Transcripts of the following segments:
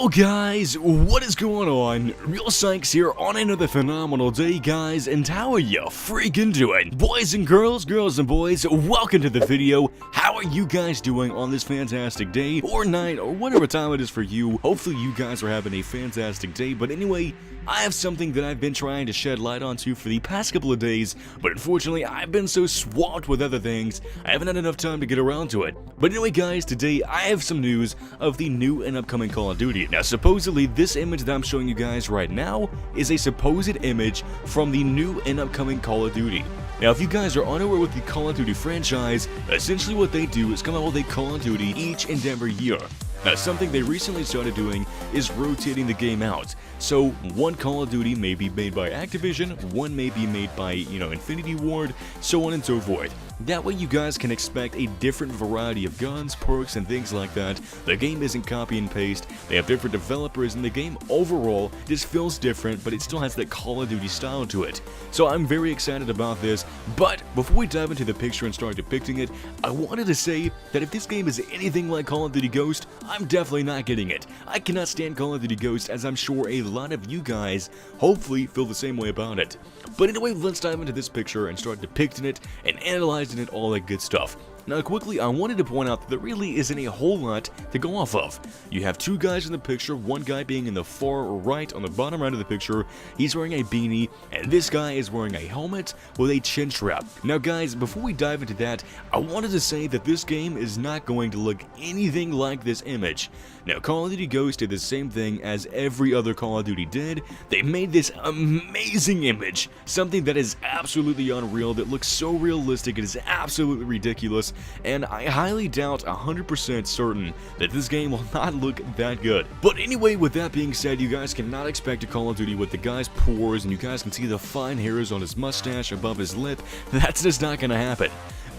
Yo guys, what is going on? RealSykes here on another phenomenal day, guys, and how are you freaking doing? Boys and girls, girls and boys, welcome to the video. How are you guys doing on this fantastic day, or night, or whatever time it is for you? Hopefully you guys are having a fantastic day, but anyway, I have something that I've been trying to shed light onto for the past couple of days, but unfortunately I've been so swamped with other things, I haven't had enough time to get around to it. But anyway guys, today I have some news of the new and upcoming Call of Duty. Now supposedly this image that I'm showing you guys right now is a supposed image from the new and upcoming Call of Duty. Now if you guys are unaware with the Call of Duty franchise, essentially what they do is come out with a Call of Duty each and every year. Now something they recently started doing is rotating the game out. So one Call of Duty may be made by Activision, one may be made by, Infinity Ward, so on and so forth. That way you guys can expect a different variety of guns, perks, and things like that. The game isn't copy and paste, they have different developers, and the game overall just feels different, but it still has that Call of Duty style to it. So I'm very excited about this, but before we dive into the picture and start depicting it, I wanted to say that if this game is anything like Call of Duty Ghost, I'm definitely not getting it. I cannot stand Call of Duty Ghost, as I'm sure a lot of you guys hopefully feel the same way about it. But anyway, let's dive into this picture and start depicting it and analyzing it, all that good stuff. Now quickly, I wanted to point out that there really isn't a whole lot to go off of. You have two guys in the picture, one guy being in the far right, on the bottom right of the picture, he's wearing a beanie, and this guy is wearing a helmet with a chin strap. Now guys, before we dive into that, I wanted to say that this game is not going to look anything like this image. Now Call of Duty Ghost did the same thing as every other Call of Duty did. They made this amazing image, something that is absolutely unreal, that looks so realistic, it is absolutely ridiculous. And I highly doubt 100% certain that this game will not look that good. But anyway, with that being said, you guys cannot expect a Call of Duty with the guy's pores, and you guys can see the fine hairs on his mustache above his lip. That's just not gonna happen.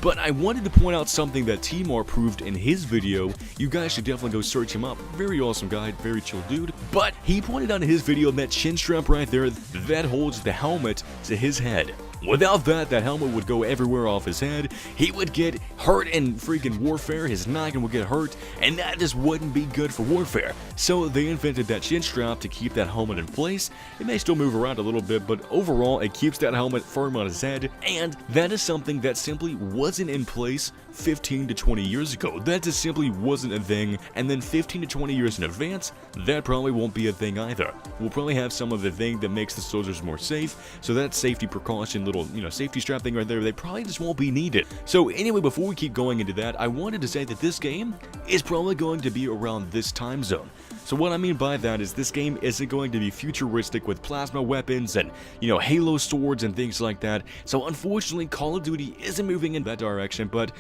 But I wanted to point out something that Timar proved in his video. You guys should definitely go search him up. Very awesome guy, very chill dude. But he pointed out in his video that chin strap right there that holds the helmet to his head. Without that, that helmet would go everywhere off his head, he would get hurt in freaking warfare, his noggin would get hurt, and that just wouldn't be good for warfare. So they invented that chin strap to keep that helmet in place. It may still move around a little bit, but overall it keeps that helmet firm on his head, and that is something that simply wasn't in place 15 to 20 years ago. That just simply wasn't a thing, and then 15 to 20 years in advance, that probably won't be a thing either. We'll probably have some of the thing that makes the soldiers more safe, so that safety precaution little, safety strap thing right there, they probably just won't be needed. So anyway, before we keep going into that, I wanted to say that this game is probably going to be around this time zone. So what I mean by that is this game isn't going to be futuristic with plasma weapons and, Halo swords and things like that. So unfortunately, Call of Duty isn't moving in that direction, but,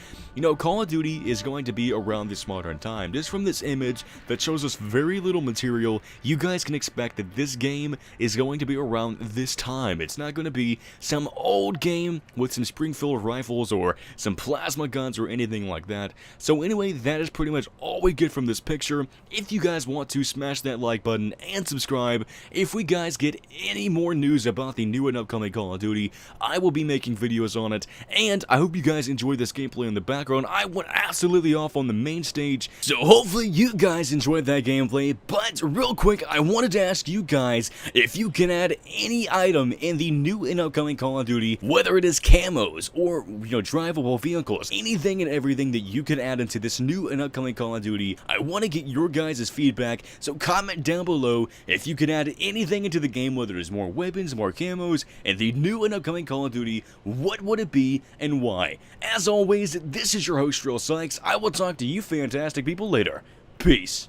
Call of Duty is going to be around this modern time. Just from this image that shows us very little material, you guys can expect that this game is going to be around this time. It's not going to be some old game with some Springfield rifles or some plasma guns or anything like that. So anyway, that is pretty much all we get from this picture. If you guys want to smash that like button and subscribe. If we guys get any more news about the new and upcoming Call of Duty, I will be making videos on it, and I hope you guys enjoyed this gameplay in the background. I went absolutely off on the main stage, so hopefully you guys enjoyed that gameplay. But real quick, I wanted to ask you guys if you can add any item in the new and upcoming Call of Duty, whether it is camos or, drivable vehicles, anything and everything that you can add into this new and upcoming Call of Duty. I want to get your guys' feedback, so comment down below if you can add anything into the game, whether it's more weapons, more camos, and the new and upcoming Call of Duty, what would it be and why? As always, this is your host, RealSykes. I will talk to you fantastic people later. Peace.